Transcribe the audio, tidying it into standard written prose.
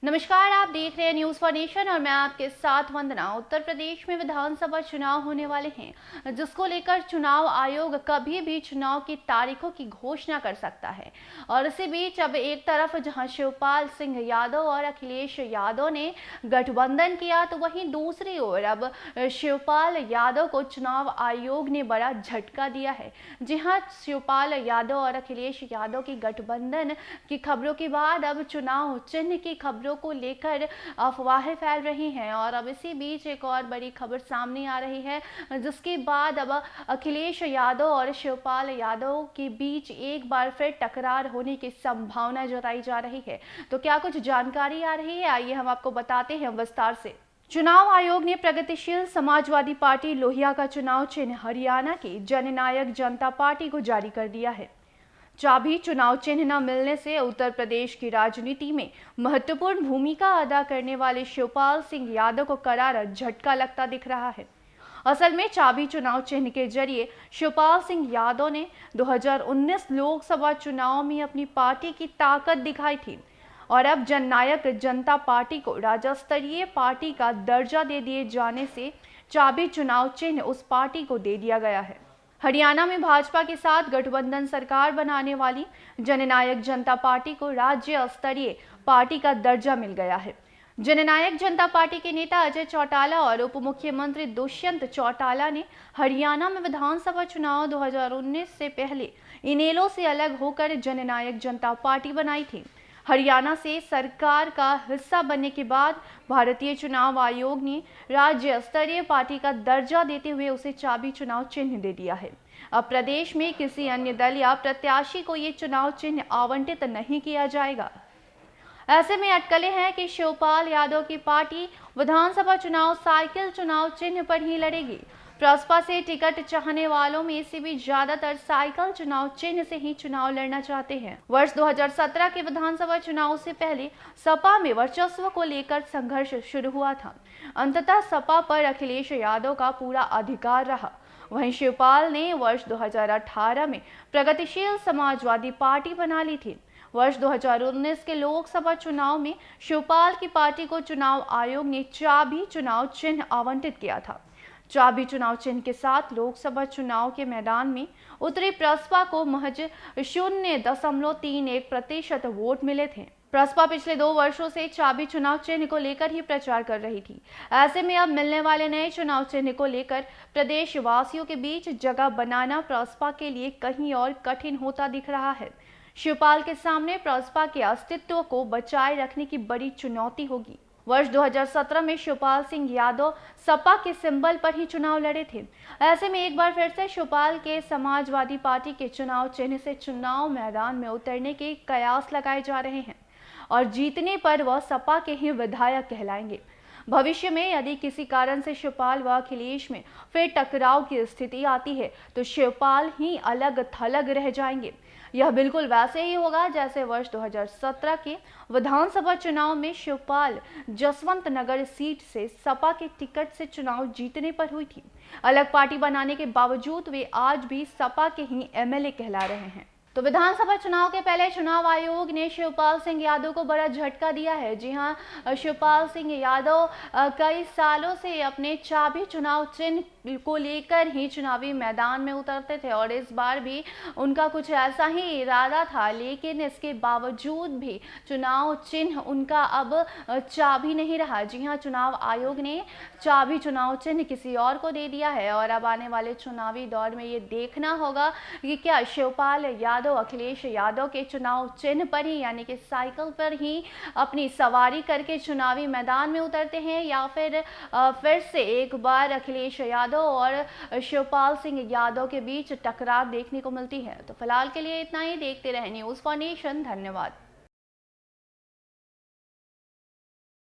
नमस्कार, आप देख रहे हैं न्यूज़ फॉर नेशन और मैं आपके साथ वंदना। उत्तर प्रदेश में विधानसभा चुनाव होने वाले हैं, जिसको लेकर चुनाव आयोग कभी भी चुनाव की तारीखों की घोषणा कर सकता है। और इसी बीच अब एक तरफ जहां शिवपाल सिंह यादव और अखिलेश यादव ने गठबंधन किया, तो वहीं दूसरी ओर अब शिवपाल यादव को चुनाव आयोग ने बड़ा झटका दिया है। जी हाँ, शिवपाल यादव और अखिलेश यादव की गठबंधन की खबरों के बाद अब चुनाव चिन्ह की खबरों को लेकर अफवाहें फैल रही हैं। और अब इसी बीच एक और बड़ी खबर सामने आ रही है, जिसके बाद अब अखिलेश यादव और शिवपाल यादव के बीच एक बार फिर टकरार होने की संभावना जताई जा रही है। तो क्या कुछ जानकारी आ रही है, आइए हम आपको बताते हैं विस्तार से। चुनाव आयोग ने प्रगतिशील समाजवादी पार्टी लोहिया का चुनाव चिन्ह हरियाणा की जननायक जनता पार्टी को जारी कर दिया है। चाबी चुनाव चिन्ह न मिलने से उत्तर प्रदेश की राजनीति में महत्वपूर्ण भूमिका अदा करने वाले शिवपाल सिंह यादव को करारा झटका लगता दिख रहा है। असल में चाबी चुनाव चिन्ह के जरिए शिवपाल सिंह यादव ने 2019 लोकसभा चुनाव में अपनी पार्टी की ताकत दिखाई थी और अब जननायक जनता पार्टी को राज्य स्तरीय पार्टी का दर्जा दे दिए जाने से चाबी चुनाव चिन्ह उस पार्टी को दे दिया गया है। हरियाणा में भाजपा के साथ गठबंधन सरकार बनाने वाली जननायक जनता पार्टी को राज्य स्तरीय पार्टी का दर्जा मिल गया है। जननायक जनता पार्टी के नेता अजय चौटाला और उप मुख्यमंत्री दुष्यंत चौटाला ने हरियाणा में विधानसभा चुनाव 2019 से पहले इनेलो से अलग होकर जननायक जनता पार्टी बनाई थी। हरियाणा से सरकार का हिस्सा बनने के बाद भारतीय चुनाव आयोग ने राज्य स्तरीय पार्टी का दर्जा देते हुए उसे चाबी चुनाव चिन्ह दे दिया है। अब प्रदेश में किसी अन्य दल या प्रत्याशी को ये चुनाव चिन्ह आवंटित नहीं किया जाएगा। ऐसे में अटकलें हैं कि शिवपाल यादव की पार्टी विधानसभा चुनाव साइकिल चुनाव चिन्ह पर ही लड़ेगी। प्रसपा से टिकट चाहने वालों में से भी ज्यादातर साइकिल चुनाव चिन्ह से ही चुनाव लड़ना चाहते हैं। वर्ष 2017 के विधानसभा चुनाव से पहले सपा में वर्चस्व को लेकर संघर्ष शुरू हुआ था। अंततः सपा पर अखिलेश यादव का पूरा अधिकार रहा। वहीं शिवपाल ने वर्ष 2018 में प्रगतिशील समाजवादी पार्टी बना ली थी। वर्ष 2019 के लोकसभा चुनाव में शिवपाल की पार्टी को चुनाव आयोग ने चाबी चुनाव चिन्ह आवंटित किया था। चाबी चुनाव चिन्ह के साथ लोकसभा चुनाव के मैदान में उतरी प्रसपा को महज 0.31% वोट मिले थे। प्रसपा पिछले 2 वर्षों से चाबी चुनाव चिन्ह को लेकर ही प्रचार कर रही थी। ऐसे में अब मिलने वाले नए चुनाव चिन्ह को लेकर प्रदेशवासियों के बीच जगह बनाना प्रसपा के लिए कहीं और कठिन होता दिख रहा है। शिवपाल के सामने प्रसपा के अस्तित्व को बचाए रखने की बड़ी चुनौती होगी। वर्ष 2017 में शिवपाल सिंह यादव सपा के सिंबल पर ही चुनाव लड़े थे। ऐसे में एक बार फिर से शिवपाल के समाजवादी पार्टी के चुनाव चिन्ह से चुनाव मैदान में उतरने के कयास लगाए जा रहे हैं और जीतने पर वह सपा के ही विधायक कहलाएंगे। भविष्य में यदि किसी कारण से शिवपाल व अखिलेश में फिर टकराव की स्थिति आती है, तो शिवपाल ही अलग थलग रह जाएंगे। यह बिल्कुल वैसे ही होगा जैसे वर्ष 2017 के विधानसभा चुनाव में शिवपाल जसवंत नगर सीट से सपा के टिकट से चुनाव जीतने पर हुई थी। अलग पार्टी बनाने के बावजूद वे आज भी सपा के ही एमएलए कहला रहे हैं। तो विधानसभा चुनाव के पहले चुनाव आयोग ने शिवपाल सिंह यादव को बड़ा झटका दिया है। जी हां, शिवपाल सिंह यादव कई सालों से अपने चाबी चुनाव चिन्ह को लेकर ही चुनावी मैदान में उतरते थे और इस बार भी उनका कुछ ऐसा ही इरादा था, लेकिन इसके बावजूद भी चुनाव चिन्ह उनका अब चाबी नहीं रहा। जी हां, चुनाव आयोग ने चाबी चुनाव चिन्ह किसी और को दे दिया है और अब आने वाले चुनावी दौर में ये देखना होगा कि क्या शिवपाल यादव अखिलेश यादव के चुनाव चिन्ह पर ही यानी कि साइकिल पर ही अपनी सवारी करके चुनावी मैदान में उतरते हैं या फिर से एक बार अखिलेश यादव और शिवपाल सिंह यादव के बीच टकरार देखने को मिलती है। तो फिलहाल के लिए इतना ही। देखते रहें न्यूज़ फॉर नेशन। धन्यवाद।